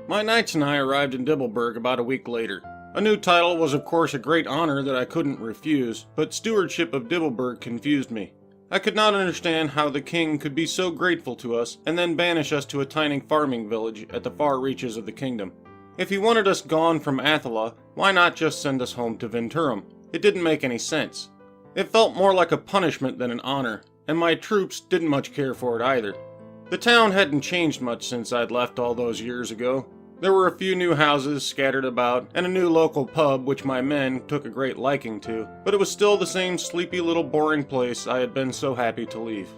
My knights and I arrived in Dibbleburg about a week later. A new title was of course a great honor that I couldn't refuse, but stewardship of Dibbleburg confused me. I could not understand how the king could be so grateful to us and then banish us to a tiny farming village at the far reaches of the kingdom. If he wanted us gone from Athola, why not just send us home to Venturum? It didn't make any sense. It felt more like a punishment than an honor, and my troops didn't much care for it either. The town hadn't changed much since I'd left all those years ago. There were a few new houses scattered about, and a new local pub which my men took a great liking to, but it was still the same sleepy little boring place I had been so happy to leave.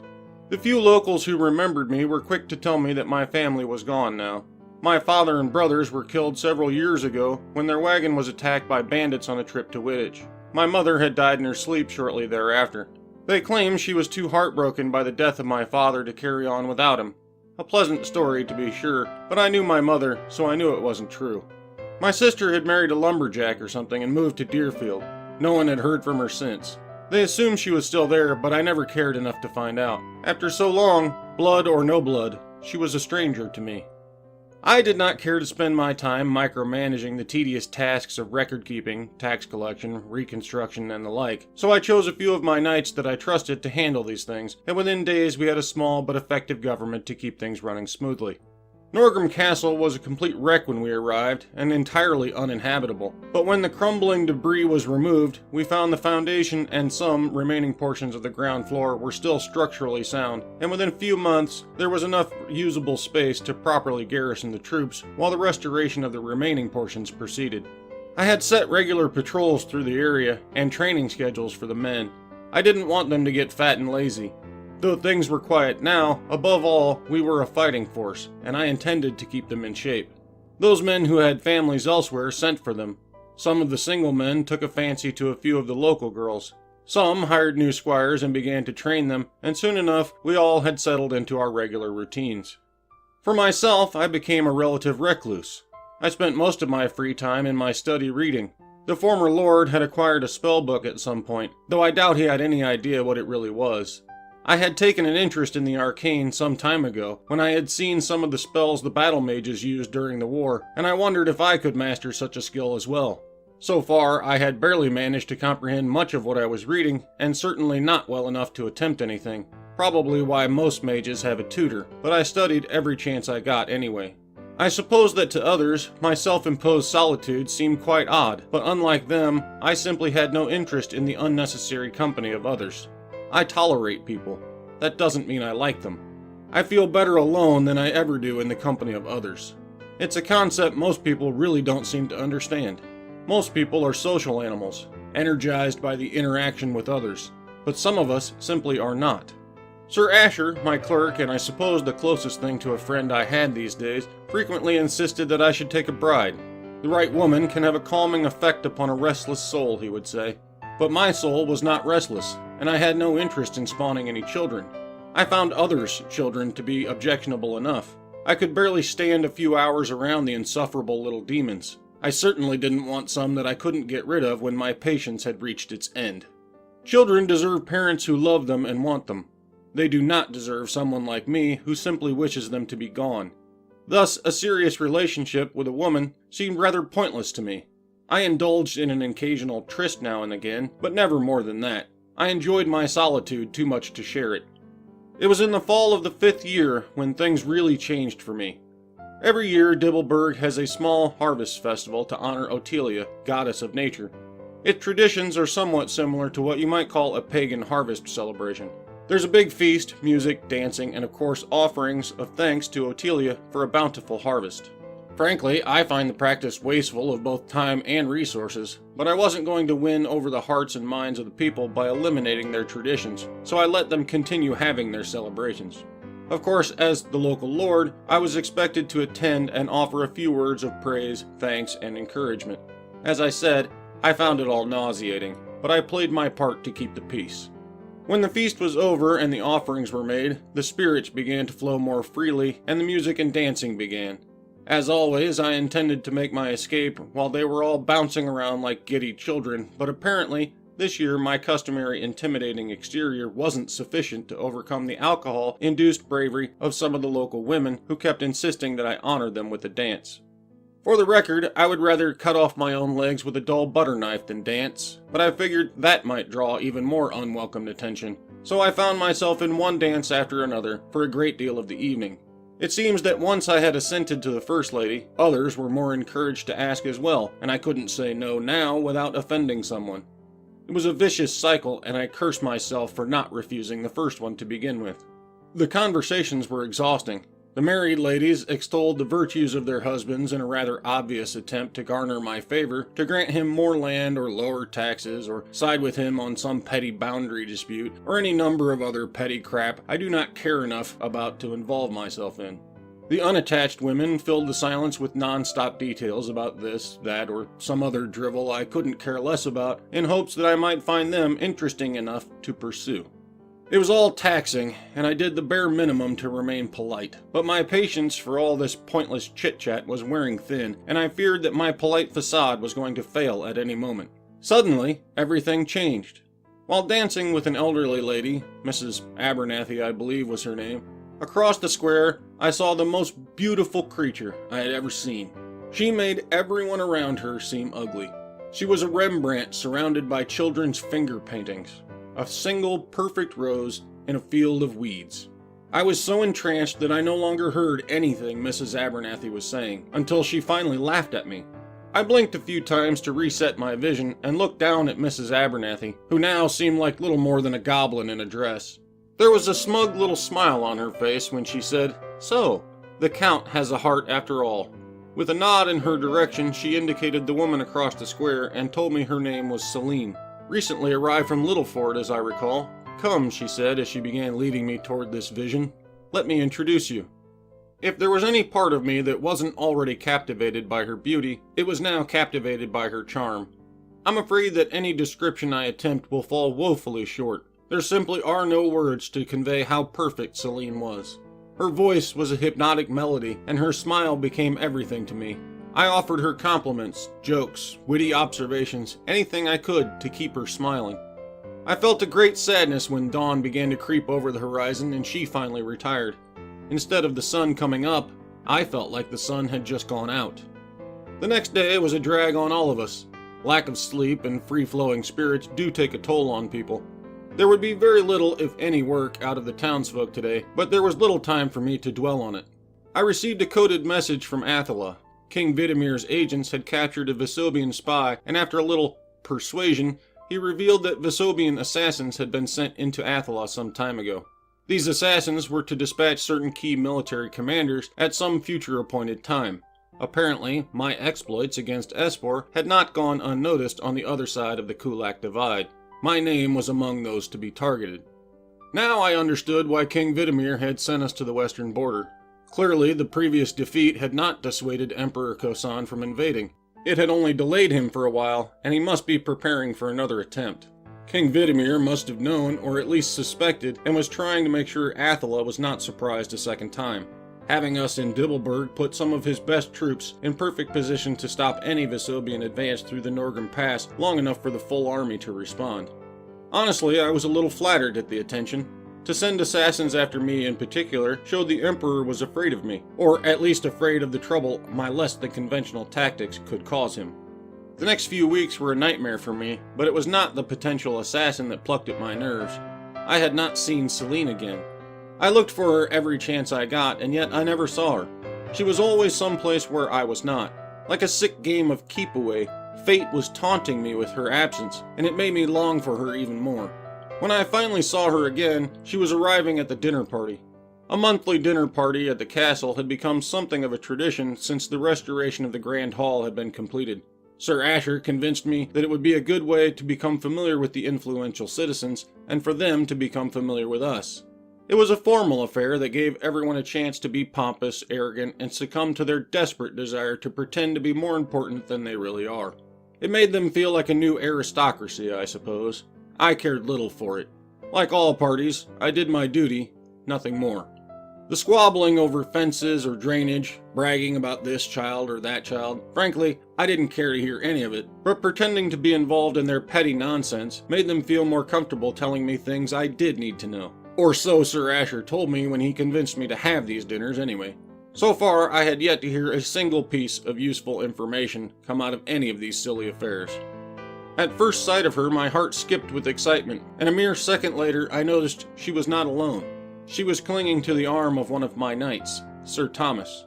The few locals who remembered me were quick to tell me that my family was gone now. My father and brothers were killed several years ago when their wagon was attacked by bandits on a trip to Wittich. My mother had died in her sleep shortly thereafter. They claimed she was too heartbroken by the death of my father to carry on without him. A pleasant story, to be sure, but I knew my mother, so I knew it wasn't true. My sister had married a lumberjack or something and moved to Deerfield. No one had heard from her since. They assumed she was still there, but I never cared enough to find out. After so long, blood or no blood, she was a stranger to me. I did not care to spend my time micromanaging the tedious tasks of record-keeping, tax collection, reconstruction, and the like, so I chose a few of my knights that I trusted to handle these things, and within days we had a small but effective government to keep things running smoothly. Norgrim Castle was a complete wreck when we arrived, and entirely uninhabitable. But when the crumbling debris was removed, we found the foundation and some remaining portions of the ground floor were still structurally sound, and within a few months, there was enough usable space to properly garrison the troops, while the restoration of the remaining portions proceeded. I had set regular patrols through the area, and training schedules for the men. I didn't want them to get fat and lazy. Though things were quiet now, above all, we were a fighting force, and I intended to keep them in shape. Those men who had families elsewhere sent for them. Some of the single men took a fancy to a few of the local girls. Some hired new squires and began to train them, and soon enough we all had settled into our regular routines. For myself, I became a relative recluse. I spent most of my free time in my study reading. The former lord had acquired a spell book at some point, though I doubt he had any idea what it really was. I had taken an interest in the arcane some time ago, when I had seen some of the spells the battle mages used during the war, and I wondered if I could master such a skill as well. So far, I had barely managed to comprehend much of what I was reading, and certainly not well enough to attempt anything. Probably why most mages have a tutor, but I studied every chance I got anyway. I suppose that to others, my self-imposed solitude seemed quite odd, but unlike them, I simply had no interest in the unnecessary company of others. I tolerate people. That doesn't mean I like them. I feel better alone than I ever do in the company of others. It's a concept most people really don't seem to understand. Most people are social animals, energized by the interaction with others, but some of us simply are not. Sir Asher, my clerk, and I suppose the closest thing to a friend I had these days, frequently insisted that I should take a bride. The right woman can have a calming effect upon a restless soul, he would say. But my soul was not restless, and I had no interest in spawning any children. I found others' children to be objectionable enough. I could barely stand a few hours around the insufferable little demons. I certainly didn't want some that I couldn't get rid of when my patience had reached its end. Children deserve parents who love them and want them. They do not deserve someone like me who simply wishes them to be gone. Thus, a serious relationship with a woman seemed rather pointless to me. I indulged in an occasional tryst now and again, but never more than that. I enjoyed my solitude too much to share it. It was in the fall of the 5th year when things really changed for me. Every year, Dibbleburg has a small harvest festival to honor Otelia, goddess of nature. Its traditions are somewhat similar to what you might call a pagan harvest celebration. There's a big feast, music, dancing, and of course offerings of thanks to Otelia for a bountiful harvest. Frankly, I find the practice wasteful of both time and resources, but I wasn't going to win over the hearts and minds of the people by eliminating their traditions, so I let them continue having their celebrations. Of course, as the local lord, I was expected to attend and offer a few words of praise, thanks, and encouragement. As I said, I found it all nauseating, but I played my part to keep the peace. When the feast was over and the offerings were made, the spirits began to flow more freely, and the music and dancing began. As always, I intended to make my escape while they were all bouncing around like giddy children, but apparently, this year my customary intimidating exterior wasn't sufficient to overcome the alcohol-induced bravery of some of the local women who kept insisting that I honor them with a dance. For the record, I would rather cut off my own legs with a dull butter knife than dance, but I figured that might draw even more unwelcomed attention, so I found myself in one dance after another for a great deal of the evening. It seems that once I had assented to the First Lady, others were more encouraged to ask as well, and I couldn't say no now without offending someone. It was a vicious cycle, and I cursed myself for not refusing the first one to begin with. The conversations were exhausting. The married ladies extolled the virtues of their husbands in a rather obvious attempt to garner my favor, to grant him more land or lower taxes, or side with him on some petty boundary dispute, or any number of other petty crap I do not care enough about to involve myself in. The unattached women filled the silence with non-stop details about this, that, or some other drivel I couldn't care less about, in hopes that I might find them interesting enough to pursue. It was all taxing, and I did the bare minimum to remain polite, but my patience for all this pointless chit-chat was wearing thin, and I feared that my polite facade was going to fail at any moment. Suddenly, everything changed. While dancing with an elderly lady, Mrs. Abernathy I believe was her name, across the square, I saw the most beautiful creature I had ever seen. She made everyone around her seem ugly. She was a Rembrandt surrounded by children's finger paintings. A single perfect rose in a field of weeds. I was so entranced that I no longer heard anything Mrs. Abernathy was saying, until she finally laughed at me. I blinked a few times to reset my vision and looked down at Mrs. Abernathy, who now seemed like little more than a goblin in a dress. There was a smug little smile on her face when she said, "So, the Count has a heart after all." With a nod in her direction, she indicated the woman across the square and told me her name was Celine. Recently arrived from Littleford, as I recall. "Come," she said as she began leading me toward this vision. "Let me introduce you." If there was any part of me that wasn't already captivated by her beauty, it was now captivated by her charm. I'm afraid that any description I attempt will fall woefully short. There simply are no words to convey how perfect Celine was. Her voice was a hypnotic melody, and her smile became everything to me. I offered her compliments, jokes, witty observations, anything I could to keep her smiling. I felt a great sadness when dawn began to creep over the horizon and she finally retired. Instead of the sun coming up, I felt like the sun had just gone out. The next day was a drag on all of us. Lack of sleep and free-flowing spirits do take a toll on people. There would be very little, if any, work out of the townsfolk today, but there was little time for me to dwell on it. I received a coded message from Attila. King Vidimir's agents had captured a Vesobian spy, and after a little persuasion, he revealed that Vesobian assassins had been sent into Attila some time ago. These assassins were to dispatch certain key military commanders at some future appointed time. Apparently, my exploits against Espor had not gone unnoticed on the other side of the Kulak Divide. My name was among those to be targeted. Now I understood why King Vidimir had sent us to the western border. Clearly, the previous defeat had not dissuaded Emperor Kosan from invading. It had only delayed him for a while, and he must be preparing for another attempt. King Vidimir must have known, or at least suspected, and was trying to make sure Attila was not surprised a second time. Having us in Dibbleburg put some of his best troops in perfect position to stop any Vesobian advance through the Norgrim Pass long enough for the full army to respond. Honestly, I was a little flattered at the attention. To send assassins after me in particular showed the Emperor was afraid of me, or at least afraid of the trouble my less than conventional tactics could cause him. The next few weeks were a nightmare for me, but it was not the potential assassin that plucked at my nerves. I had not seen Celine again. I looked for her every chance I got, and yet I never saw her. She was always someplace where I was not. Like a sick game of keep-away, fate was taunting me with her absence, and it made me long for her even more. When I finally saw her again, she was arriving at the dinner party. A monthly dinner party at the castle had become something of a tradition since the restoration of the Grand Hall had been completed. Sir Asher convinced me that it would be a good way to become familiar with the influential citizens, and for them to become familiar with us. It was a formal affair that gave everyone a chance to be pompous, arrogant, and succumb to their desperate desire to pretend to be more important than they really are. It made them feel like a new aristocracy, I suppose. I cared little for it. Like all parties, I did my duty, nothing more. The squabbling over fences or drainage, bragging about this child or that child, frankly, I didn't care to hear any of it, but pretending to be involved in their petty nonsense made them feel more comfortable telling me things I did need to know. Or so Sir Asher told me when he convinced me to have these dinners anyway. So far, I had yet to hear a single piece of useful information come out of any of these silly affairs. At first sight of her, my heart skipped with excitement, and a mere second later, I noticed she was not alone. She was clinging to the arm of one of my knights, Sir Thomas.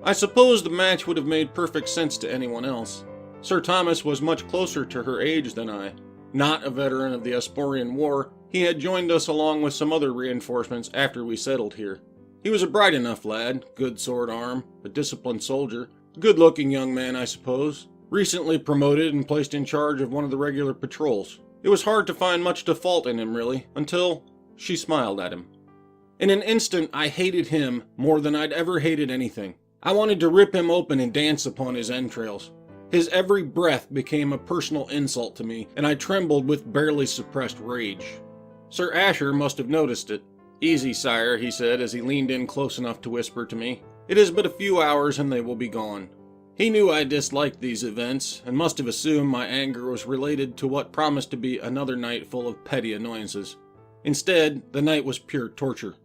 I suppose the match would have made perfect sense to anyone else. Sir Thomas was much closer to her age than I. Not a veteran of the Asporian War, he had joined us along with some other reinforcements after we settled here. He was a bright enough lad, good sword arm, a disciplined soldier, good-looking young man, I suppose, recently promoted and placed in charge of one of the regular patrols. It was hard to find much to fault in him, really, until she smiled at him. In an instant, I hated him more than I'd ever hated anything. I wanted to rip him open and dance upon his entrails. His every breath became a personal insult to me, and I trembled with barely suppressed rage. Sir Asher must have noticed it. "Easy, sire," he said as he leaned in close enough to whisper to me. "It is but a few hours and they will be gone." He knew I disliked these events, and must have assumed my anger was related to what promised to be another night full of petty annoyances. Instead, the night was pure torture.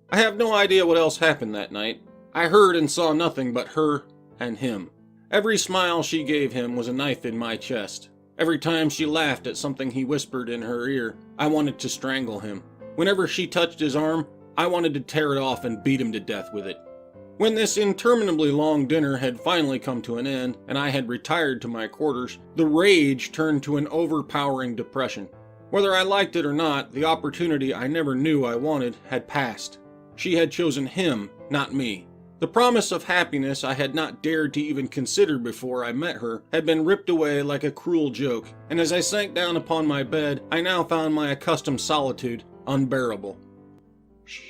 I have no idea what else happened that night. I heard and saw nothing but her and him. Every smile she gave him was a knife in my chest. Every time she laughed at something he whispered in her ear, I wanted to strangle him. Whenever she touched his arm, I wanted to tear it off and beat him to death with it. When this interminably long dinner had finally come to an end, and I had retired to my quarters, the rage turned to an overpowering depression. Whether I liked it or not, the opportunity I never knew I wanted had passed. She had chosen him, not me. The promise of happiness I had not dared to even consider before I met her had been ripped away like a cruel joke, and as I sank down upon my bed, I now found my accustomed solitude unbearable. Shh.